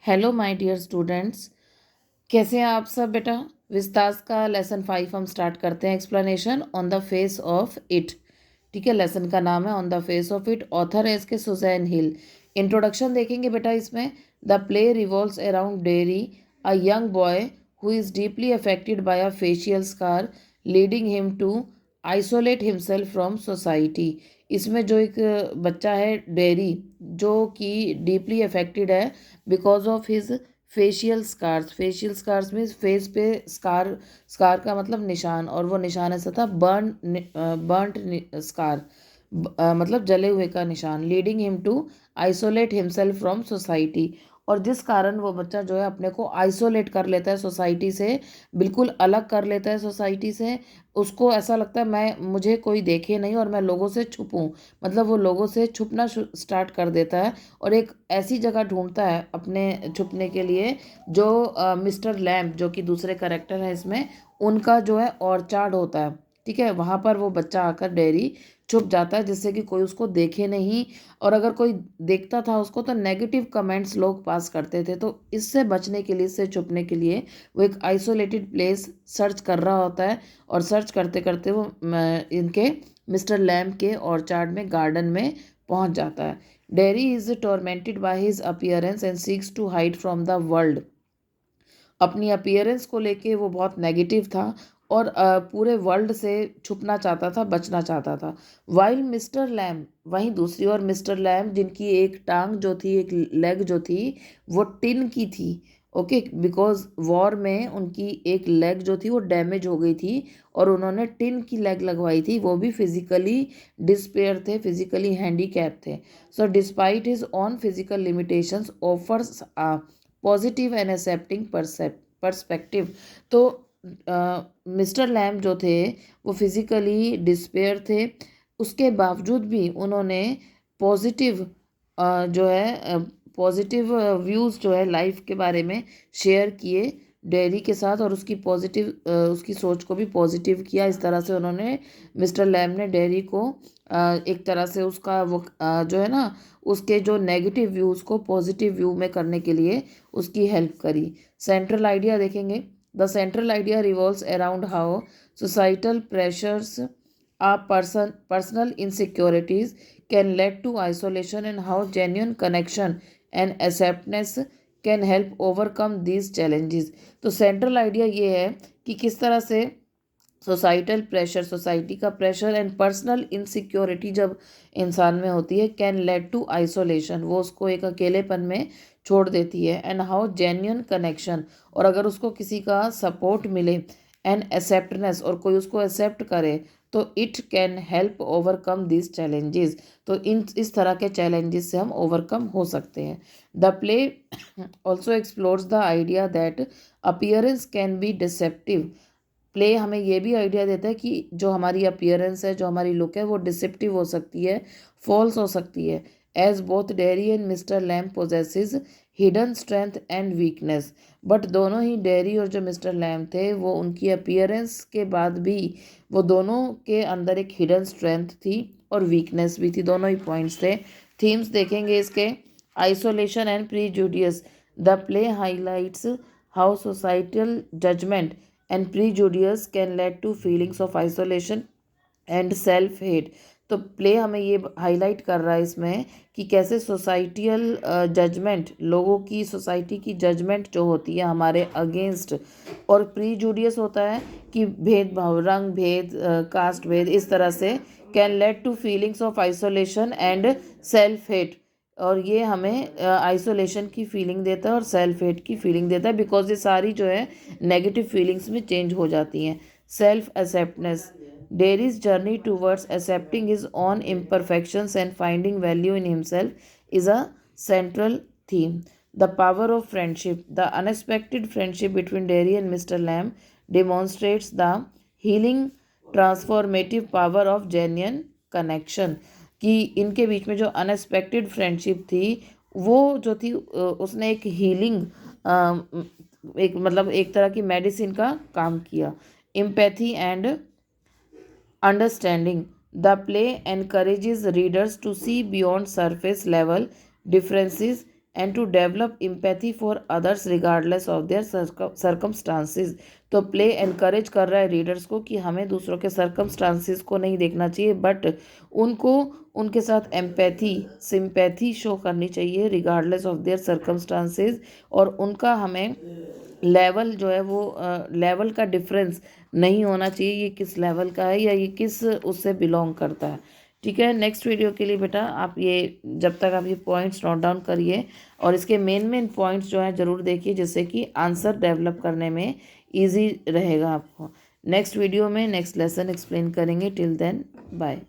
Hello my dear students, कैसे हैं आप सब बेटा। विस्तास का लेसन 5 हम स्टार्ट करते हैं। Explanation on the face of it. ठीक है, लेसन का नाम है on the face of it. Author है इसके सुजैन हिल। इंट्रोडक्शन देखेंगे बेटा इसमें। The play revolves around Derry, a young boy who is deeply affected by a facial scar leading him to isolate himself from society. इसमें जो एक बच्चा है डेरी, जो कि डीपली अफेक्टेड है because of his facial scars. Facial scars means face पे scar. Scar का मतलब निशान, और वो निशान ऐसा था बर्नट स्कार, मतलब जले हुए का निशान। Leading him to isolate himself from society. और जिस कारण वो बच्चा जो है अपने को आइसोलेट कर लेता है सोसाइटी से, बिल्कुल अलग कर लेता है सोसाइटी से। उसको ऐसा लगता है मुझे कोई देखे नहीं और मैं लोगों से छुपूं। मतलब वो लोगों से छुपना स्टार्ट कर देता है और एक ऐसी जगह ढूंढता है अपने छुपने के लिए जो मिस्टर लैम्प, जो कि दूसरे करेक्टर हैं इसमें, उनका जो है ऑर्चार्ड होता है। ठीक है, वहाँ पर वो बच्चा आकर डेयरी छुप जाता है जिससे कि कोई उसको देखे नहीं। और अगर कोई देखता था उसको तो नेगेटिव कमेंट्स लोग पास करते थे। तो इससे बचने के लिए, इससे छुपने के लिए वो एक आइसोलेटेड प्लेस सर्च कर रहा होता है। और सर्च करते करते वो इनके मिस्टर लैम्प के ऑर्चार्ड में, गार्डन में पहुंच जाता है। Derry is tormented by his appearance and seeks to hide from the world. अपनी अपीयरेंस को लेके वो बहुत नेगेटिव था और पूरे वर्ल्ड से छुपना चाहता था, बचना चाहता था। वाइल मिस्टर लैम, वहीं दूसरी ओर मिस्टर लैम, जिनकी एक टांग जो थी, एक लेग जो थी, वो टिन की थी। ओके, बिकॉज वॉर में उनकी एक लेग जो थी वो डैमेज हो गई थी और उन्होंने टिन की लेग लगवाई थी। वो भी फिजिकली डिस्पेयर थे, फिजिकली हैंडीकैप थे। So despite his on physical limitations offers positive and accepting perspective. तो मिस्टर लैम्प जो थे वो फिजिकली डिस्पेयर थे, उसके बावजूद भी उन्होंने पॉजिटिव जो है पॉजिटिव व्यूज़ जो है लाइफ के बारे में शेयर किए डेयरी के साथ, और उसकी पॉजिटिव उसकी सोच को भी पॉजिटिव किया। इस तरह से उन्होंने, मिस्टर लैम्प ने डेयरी को एक तरह से उसका वो जो है ना, उसके जो नेगेटिव व्यूज़ को पॉजिटिव व्यू में करने के लिए उसकी हेल्प करी। सेंट्रल आइडिया देखेंगे। The central idea revolves around how societal pressures, personal insecurities can lead to isolation, and how genuine connection and acceptance can help overcome these challenges। तो central idea ये है कि किस तरह से सोसाइटल प्रेशर, सोसाइटी का pressure and personal insecurity जब इंसान में होती है, कैन लेड टू आइसोलेशन, वो उसको एक अकेलेपन में छोड़ देती है। एंड हाउ जेन्युइन कनेक्शन, और अगर उसको किसी का सपोर्ट मिले, एंड एक्सेप्टनेस, और कोई उसको एक्सेप्ट करे, तो it can help overcome this challenges. तो इस तरह के चैलेंजेस से हम ओवरकम हो सकते हैं। The play also explores the idea that appearance can be deceptive. Play हमें ये भी आइडिया देता है कि जो हमारी अपीयरेंस है, जो हमारी लुक है, वो डिसेप्टिव हो सकती है, फॉल्स हो सकती है। As both Derry and mister Lamb possesses hidden strength and weakness. But दोनों ही, डेरी और जो मिस्टर लैम्प थे, वो उनकी अपीयरेंस के बाद भी वो दोनों के अंदर एक हिडन स्ट्रेंथ थी और वीकनेस भी थी, दोनों ही पॉइंट्स थे। थीम्स देखेंगे इसके। Isolation and prejudice. The play highlights how societal judgement and prejudice can lead to feelings of isolation and self hate। तो प्ले हमें ये हाईलाइट कर रहा है इसमें कि कैसे सोसाइटियल जजमेंट, लोगों की, सोसाइटी की जजमेंट जो होती है हमारे अगेंस्ट, और प्रीजुडियस होता है कि भेदभाव, रंग भेद, कास्ट भेद, इस तरह से, can lead to feelings of isolation and self hate. और ये हमें आइसोलेशन की फीलिंग देता है और सेल्फ हेट की फीलिंग देता है, बिकॉज ये सारी जो है नेगेटिव फीलिंग्स में चेंज हो जाती हैं। Self acceptance. Derry's journey towards accepting his own imperfections and finding value in himself is a central theme। The power of friendship। The unexpected friendship between Derry and Mr. Lamb demonstrates the healing transformative power of genuine connection। कि इनके बीच में जो unexpected friendship थी, वो जो थी उसने एक हीलिंग, एक मतलब एक तरह की मेडिसिन का काम किया। Empathy and understanding. The play encourages readers to see beyond surface level differences and to develop empathy for others regardless of their circumstances. तो प्ले एनकरेज कर रहा है रीडर्स को कि हमें दूसरों के सर्कमस्टांसिस को नहीं देखना चाहिए, बट उनको उनके साथ एम्पैथी सिंपैथी शो करनी चाहिए रिगार्डलेस ऑफ देयर सर्कमस्टांसिस। और उनका हमें लेवल जो है वो लेवल का डिफरेंस नहीं होना चाहिए, ये किस लेवल का है या ये किस उससे बिलोंग करता है। ठीक है, नेक्स्ट वीडियो के लिए बेटा आप ये जब तक आप ये पॉइंट्स नोट डाउन करिए और इसके मेन मेन पॉइंट्स जो है ज़रूर देखिए, जिससे कि आंसर डेवलप करने में इजी रहेगा आपको। नेक्स्ट वीडियो में नेक्स्ट लेसन एक्सप्लेन करेंगे। Till then bye.